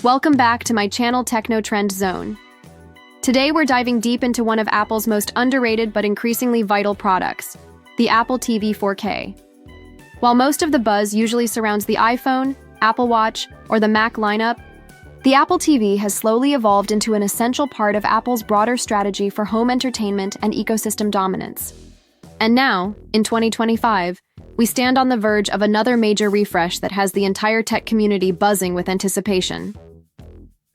Welcome back to my channel Techno Trend Zone. Today we're diving deep into one of Apple's most underrated but increasingly vital products, the Apple TV 4K. While most of the buzz usually surrounds the iPhone, Apple Watch, or the Mac lineup, the Apple TV has slowly evolved into an essential part of Apple's broader strategy for home entertainment and ecosystem dominance. And now, in 2025, we stand on the verge of another major refresh that has the entire tech community buzzing with anticipation.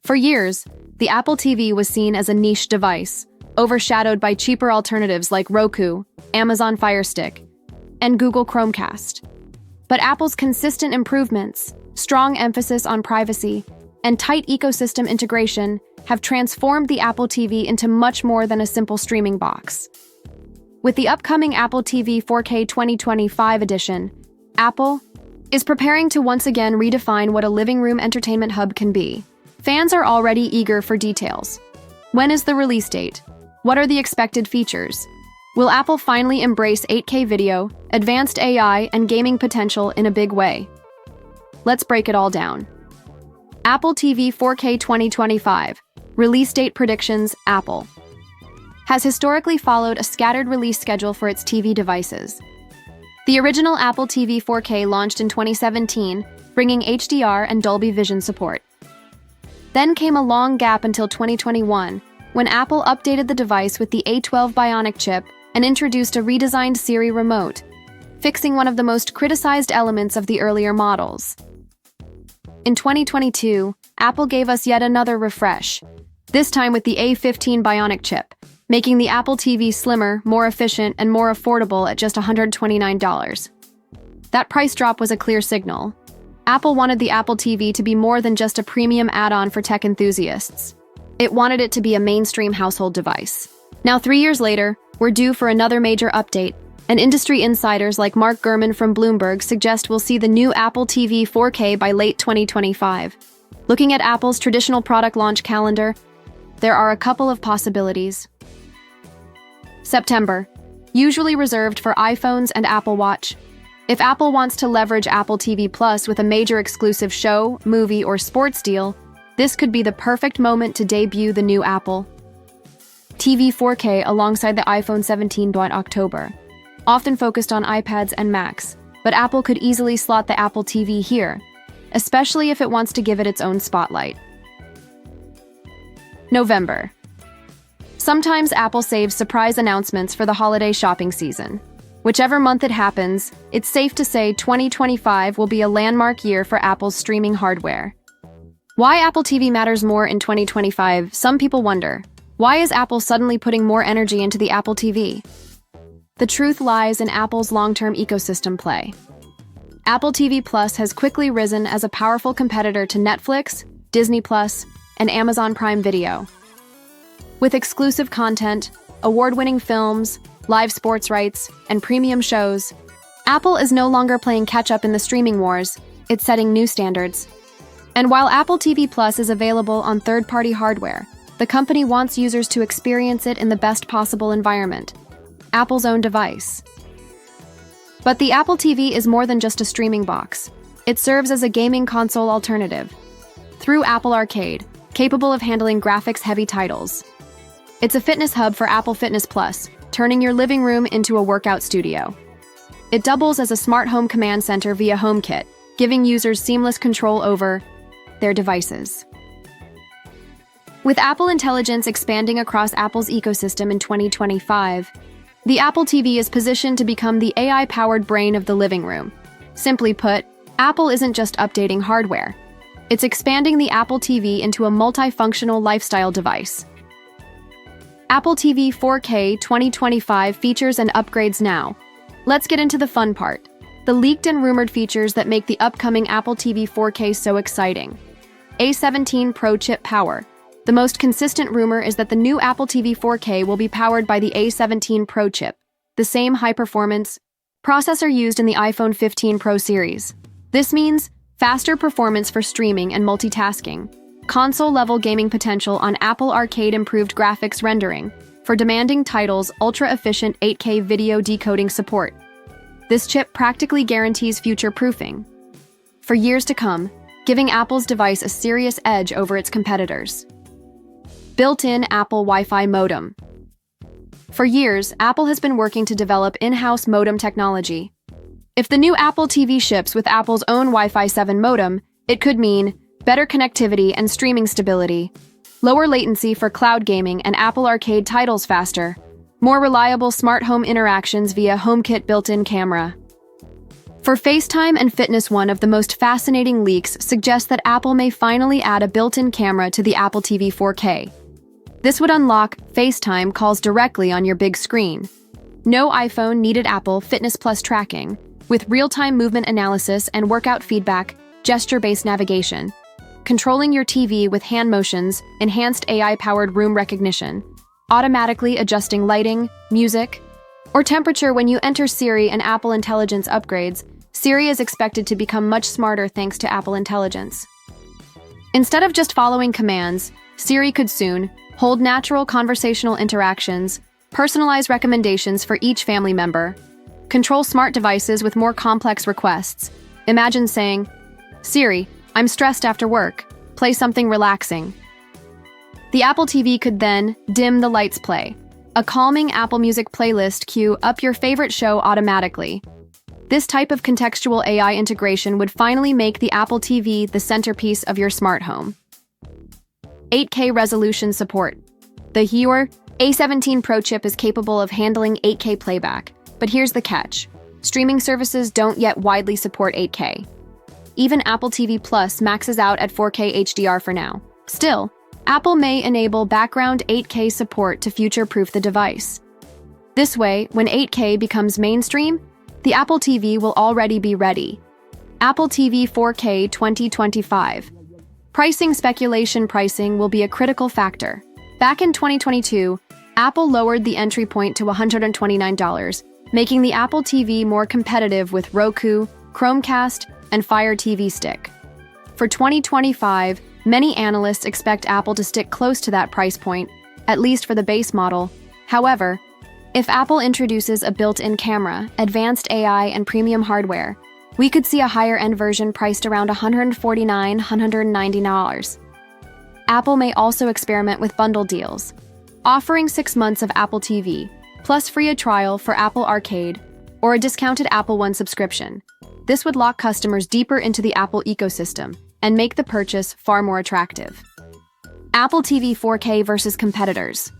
For years, the Apple TV was seen as a niche device, overshadowed by cheaper alternatives like Roku, Amazon Fire Stick, and Google Chromecast. But Apple's consistent improvements, strong emphasis on privacy, and tight ecosystem integration have transformed the Apple TV into much more than a simple streaming box. With the upcoming Apple TV 4K 2025 edition, Apple is preparing to once again redefine what a living room entertainment hub can be. Fans are already eager for details. When is the release date? What are the expected features? Will Apple finally embrace 8K video, advanced AI, and gaming potential in a big way? Let's break it all down. Apple TV 4K 2025. Release date predictions. Apple has historically followed a scattered release schedule for its TV devices. The original Apple TV 4K launched in 2017, bringing HDR and Dolby Vision support. Then came a long gap until 2021, when Apple updated the device with the A12 Bionic chip and introduced a redesigned Siri remote, fixing one of the most criticized elements of the earlier models. In 2022, Apple gave us yet another refresh, this time with the A15 Bionic chip, making the Apple TV slimmer, more efficient, and more affordable at just $129. That price drop was a clear signal. Apple wanted the Apple TV to be more than just a premium add-on for tech enthusiasts. It wanted it to be a mainstream household device. Now, 3 years later, we're due for another major update, and industry insiders like Mark Gurman from Bloomberg suggest we'll see the new Apple TV 4K by late 2025. Looking at Apple's traditional product launch calendar, there are a couple of possibilities. September, usually reserved for iPhones and Apple Watch. If Apple wants to leverage Apple TV Plus with a major exclusive show, movie, or sports deal, this could be the perfect moment to debut the new Apple TV 4K alongside the iPhone 17 by October. Often focused on iPads and Macs, but Apple could easily slot the Apple TV here, especially if it wants to give it its own spotlight. November. Sometimes Apple saves surprise announcements for the holiday shopping season. Whichever month it happens, it's safe to say 2025 will be a landmark year for Apple's streaming hardware. Why Apple TV matters more in 2025, some people wonder. Why is Apple suddenly putting more energy into the Apple TV? The truth lies in Apple's long-term ecosystem play. Apple TV Plus has quickly risen as a powerful competitor to Netflix, Disney Plus, and Amazon Prime Video. With exclusive content, award-winning films, live sports rights, and premium shows, Apple is no longer playing catch-up in the streaming wars, it's setting new standards. And while Apple TV Plus is available on third-party hardware, the company wants users to experience it in the best possible environment, Apple's own device. But the Apple TV is more than just a streaming box. It serves as a gaming console alternative. Through Apple Arcade, capable of handling graphics-heavy titles. It's a fitness hub for Apple Fitness Plus, turning your living room into a workout studio. It doubles as a smart home command center via HomeKit, giving users seamless control over their devices. With Apple Intelligence expanding across Apple's ecosystem in 2025, the Apple TV is positioned to become the AI-powered brain of the living room. Simply put, Apple isn't just updating hardware. It's expanding the Apple TV into a multifunctional lifestyle device. Apple TV 4K 2025 features and upgrades now. Let's get into the fun part. The leaked and rumored features that make the upcoming Apple TV 4K so exciting. A17 Pro chip power. The most consistent rumor is that the new Apple TV 4K will be powered by the A17 Pro chip, the same high-performance processor used in the iPhone 15 Pro series. This means faster performance for streaming and multitasking, console-level gaming potential on Apple Arcade, improved graphics rendering for demanding titles, ultra-efficient 8K video decoding support. This chip practically guarantees future-proofing. For years to come, giving Apple's device a serious edge over its competitors. Built-in Apple Wi-Fi modem. For years, Apple has been working to develop in-house modem technology. If the new Apple TV ships with Apple's own Wi-Fi 7 modem, it could mean better connectivity and streaming stability, lower latency for cloud gaming and Apple Arcade titles faster, more reliable smart home interactions via HomeKit built-in camera. For FaceTime and fitness, one of the most fascinating leaks suggests that Apple may finally add a built-in camera to the Apple TV 4K. This would unlock FaceTime calls directly on your big screen. No iPhone needed Apple Fitness Plus tracking, with real-time movement analysis and workout feedback, gesture-based navigation, controlling your TV with hand motions, enhanced AI-powered room recognition, automatically adjusting lighting, music, or temperature. When you enter Siri and Apple Intelligence upgrades, Siri is expected to become much smarter thanks to Apple Intelligence. Instead of just following commands, Siri could soon hold natural conversational interactions, personalize recommendations for each family member, control smart devices with more complex requests. Imagine saying, "Siri, I'm stressed after work. Play something relaxing." The Apple TV could then dim the lights, play a calming Apple Music playlist, cue up your favorite show automatically. This type of contextual AI integration would finally make the Apple TV the centerpiece of your smart home. 8K resolution support. The Huawei A17 Pro chip is capable of handling 8K playback, but here's the catch. Streaming services don't yet widely support 8K. Even Apple TV Plus maxes out at 4K HDR for now. Still, Apple may enable background 8K support to future-proof the device. This way, when 8K becomes mainstream, the Apple TV will already be ready. Apple TV 4K 2025. Pricing speculation. Pricing will be a critical factor. Back in 2022, Apple lowered the entry point to $129, making the Apple TV more competitive with Roku, Chromecast, and Fire TV Stick. For 2025, many analysts expect Apple to stick close to that price point, at least for the base model. However, if Apple introduces a built-in camera, advanced AI, and premium hardware, we could see a higher-end version priced around $149–190. Apple may also experiment with bundle deals, offering 6 months of Apple TV, plus free a trial for Apple Arcade, or a discounted Apple One subscription. This would lock customers deeper into the Apple ecosystem and make the purchase far more attractive. Apple TV 4K versus competitors.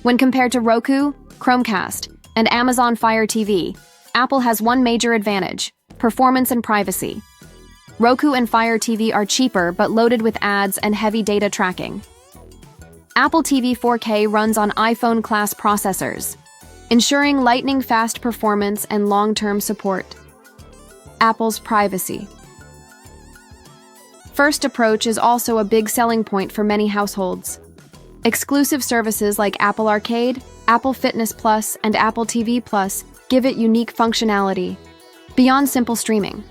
When compared to Roku, Chromecast, and Amazon Fire TV, Apple has one major advantage: performance and privacy. Roku and Fire TV are cheaper but loaded with ads and heavy data tracking. Apple TV 4K runs on iPhone-class processors, ensuring lightning-fast performance and long-term support. Apple's privacy. First approach is also a big selling point for many households. Exclusive services like Apple Arcade, Apple Fitness Plus, and Apple TV Plus give it unique functionality beyond simple streaming.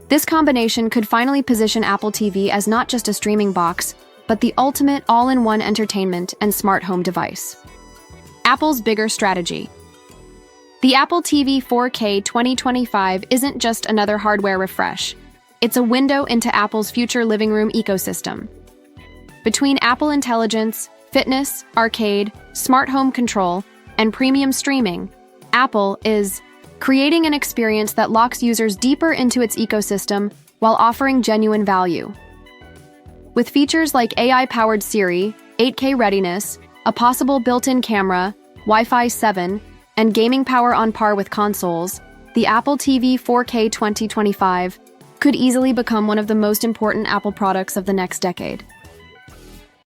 This combination could finally position Apple TV as not just a streaming box, but the ultimate all-in-one entertainment and smart home device. Apple's bigger strategy. The Apple TV 4K 2025 isn't just another hardware refresh. It's a window into Apple's future living room ecosystem. Between Apple Intelligence, fitness, arcade, smart home control, and premium streaming, Apple is creating an experience that locks users deeper into its ecosystem while offering genuine value. With features like AI-powered Siri, 8K readiness, a possible built-in camera, Wi-Fi 7, and gaming power on par with consoles, the Apple TV 4K 2025 could easily become one of the most important Apple products of the next decade.